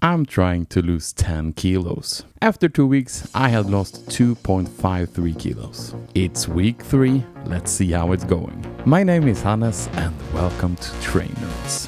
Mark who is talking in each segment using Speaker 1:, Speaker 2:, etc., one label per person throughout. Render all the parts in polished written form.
Speaker 1: I'm trying to lose 10 kilos. After 2 weeks, I had lost 2.53 kilos. It's week 3, let's see how it's going. My name is Hannes and welcome to Trainerds.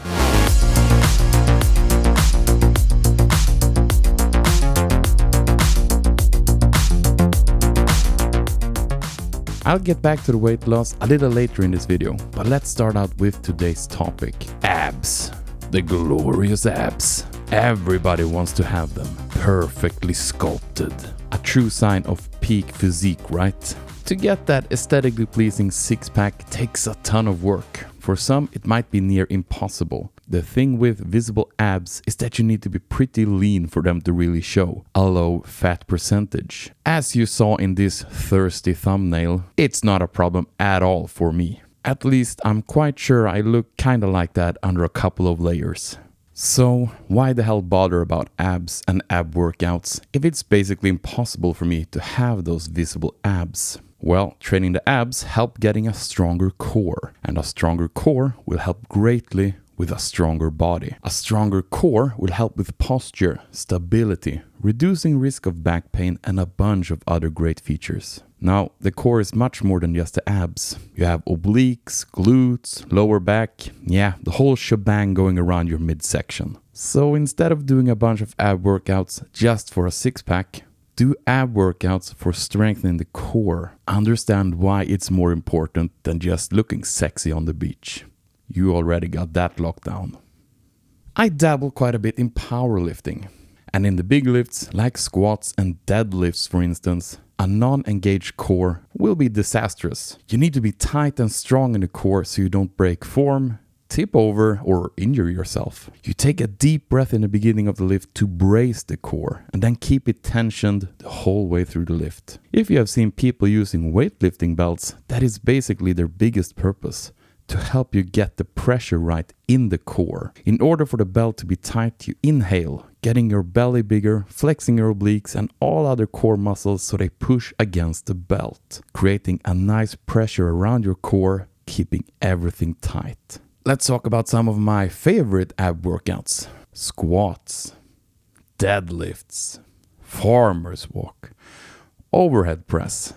Speaker 1: I'll get back to the weight loss a little later in this video, but let's start out with today's topic. Abs. The glorious abs. Everybody wants to have them. Perfectly sculpted. A true sign of peak physique, right? To get that aesthetically pleasing six-pack takes a ton of work. For some, it might be near impossible. The thing with visible abs is that you need to be pretty lean for them to really show. A low fat percentage. As you saw in this thirsty thumbnail, it's not a problem at all for me. At least I'm quite sure I look kinda like that under a couple of layers. So why the hell bother about abs and ab workouts if it's basically impossible for me to have those visible abs? Well, training the abs help getting a stronger core, and a stronger core will help greatly with a stronger body. A stronger core will help with posture, stability, reducing risk of back pain, and a bunch of other great features. Now, the core is much more than just the abs. You have obliques, glutes, lower back, the whole shebang going around your midsection. So instead of doing a bunch of ab workouts just for a six-pack, do ab workouts for strengthening the core. Understand why it's more important than just looking sexy on the beach. You already got that locked down. I dabble quite a bit in powerlifting. And in the big lifts, like squats and deadlifts for instance, a non-engaged core will be disastrous. You need to be tight and strong in the core so you don't break form, tip over, or injure yourself. You take a deep breath in the beginning of the lift to brace the core and then keep it tensioned the whole way through the lift. If you have seen people using weightlifting belts, that is basically their biggest purpose. To help you get the pressure right in the core. In order for the belt to be tight, you inhale, getting your belly bigger, flexing your obliques and all other core muscles so they push against the belt, creating a nice pressure around your core, keeping everything tight. Let's talk about some of my favorite ab workouts. Squats, deadlifts, farmer's walk, overhead press.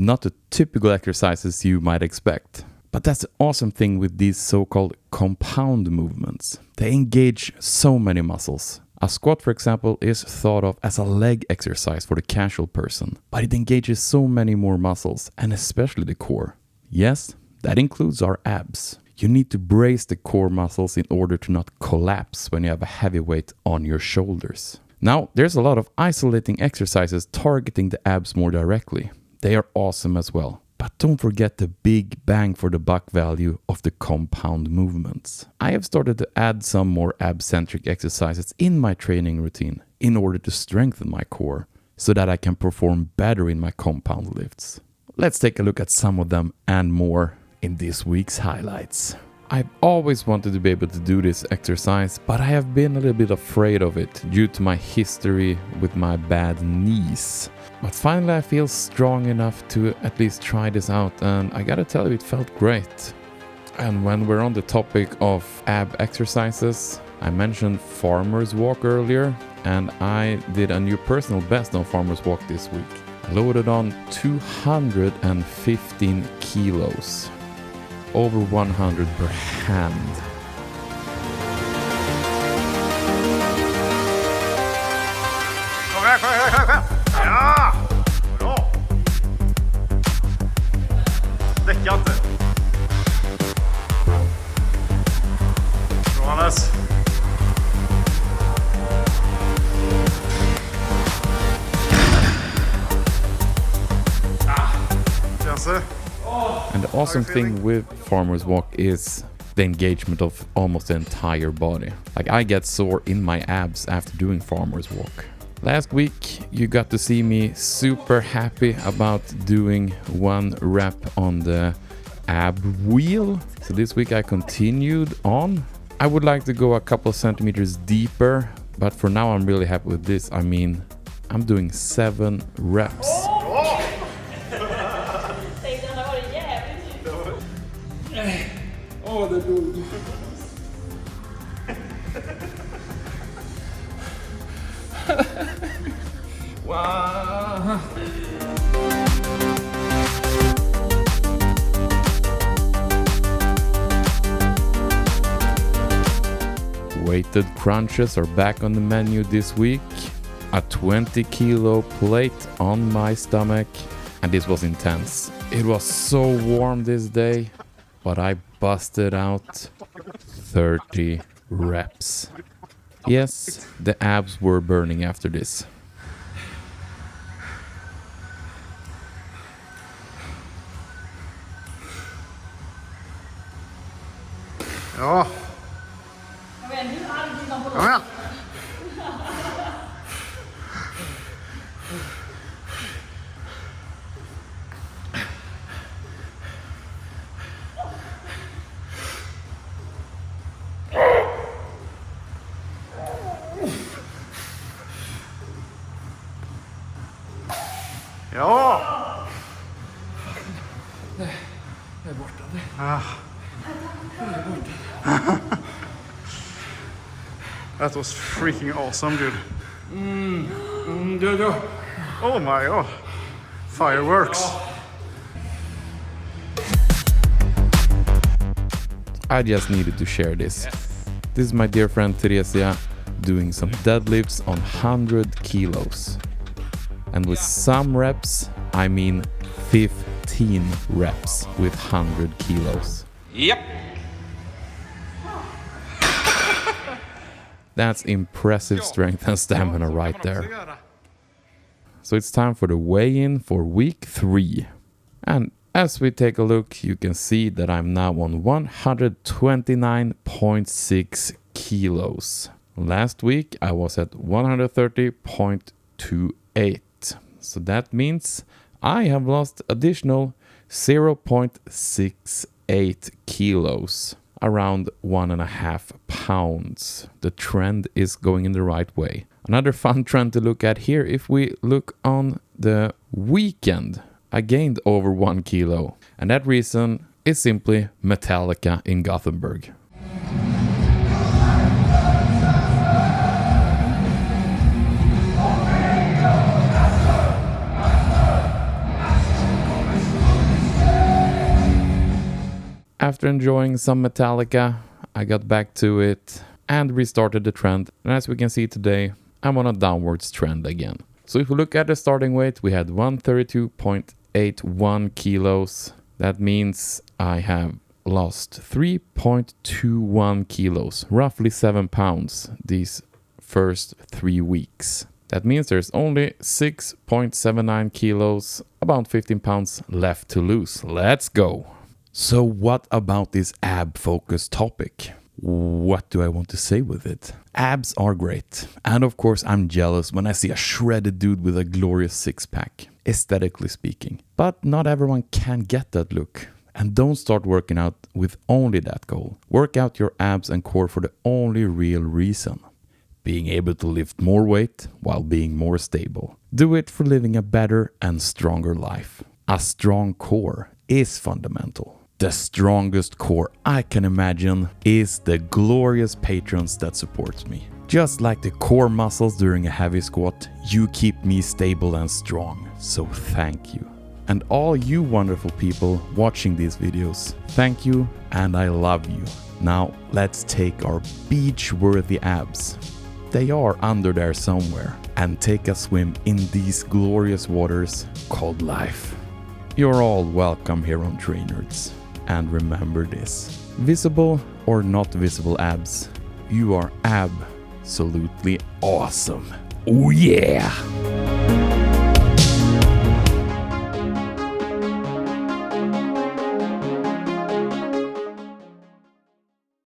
Speaker 1: Not the typical exercises you might expect. But that's the awesome thing with these so-called compound movements. They engage so many muscles. A squat, for example, is thought of as a leg exercise for the casual person. But it engages so many more muscles, and especially the core. Yes, that includes our abs. You need to brace the core muscles in order to not collapse when you have a heavy weight on your shoulders. Now, there's a lot of isolating exercises targeting the abs more directly. They are awesome as well. But don't forget the big bang for the buck value of the compound movements. I have started to add some more ab-centric exercises in my training routine in order to strengthen my core so that I can perform better in my compound lifts. Let's take a look at some of them and more in this week's highlights. I've always wanted to be able to do this exercise, but I have been a little bit afraid of it due to my history with my bad knees. But finally I feel strong enough to at least try this out, and I gotta tell you, it felt great. And when we're on the topic of ab exercises, I mentioned farmer's walk earlier, and I did a new personal best on farmer's walk this week. I loaded on 215 kilos. Over 100 per hand.
Speaker 2: Kom igjen! Ja! Bra! Däcka inte. Bra, Hannes. Känns det?
Speaker 1: And the awesome thing with farmer's walk is the engagement of almost the entire body. Like, I get sore in my abs after doing farmer's walk. Last week you got to see me super happy about doing one rep on the ab wheel. So this week I continued on. I would like to go a couple of centimeters deeper, but for now I'm really happy with this. I mean, I'm doing 7 reps. Wow. Weighted crunches are back on the menu this week. A 20 kilo plate on my stomach, and this was intense. It was so warm this day, but I busted out 30 reps. Yes, the abs were burning after this.
Speaker 2: Ja. Kom igen. Ja.
Speaker 1: Det är borta.
Speaker 2: That was freaking awesome, dude.
Speaker 1: Jojo.
Speaker 2: Oh my god. Fireworks.
Speaker 1: I just needed to share this. This is my dear friend Theresia doing some deadlifts on 100 kilos. And with some reps, I mean 15 reps with 100 kilos.
Speaker 3: Yep.
Speaker 1: That's impressive strength and stamina right there. So it's time for the weigh-in for week 3. And as we take a look, you can see that I'm now on 129.6 kilos. Last week I was at 130.28. So that means I have lost additional 0.68 kilos, around 1.5 pounds. The trend is going in the right way. Another fun trend to look at here, if we look on the weekend, I gained over 1 kilo. And that reason is simply Metallica in Gothenburg. After enjoying some Metallica, I got back to it and restarted the trend. And as we can see today, I'm on a downwards trend again. So if we look at the starting weight, we had 132.81 kilos. That means I have lost 3.21 kilos, roughly 7 pounds, these first 3 weeks. That means there's only 6.79 kilos, about 15 pounds left to lose. Let's go! So what about this ab-focused topic? What do I want to say with it? Abs are great. And of course I'm jealous when I see a shredded dude with a glorious six-pack, aesthetically speaking. But not everyone can get that look. And don't start working out with only that goal. Work out your abs and core for the only real reason. Being able to lift more weight while being more stable. Do it for living a better and stronger life. A strong core is fundamental. The strongest core I can imagine is the glorious patrons that supports me. Just like the core muscles during a heavy squat, you keep me stable and strong, so thank you. And all you wonderful people watching these videos, thank you and I love you. Now let's take our beach-worthy abs. They are under there somewhere, and take a swim in these glorious waters called life. You're all welcome here on Trainerds. And remember this, visible or not visible abs, you are absolutely awesome. Oh yeah!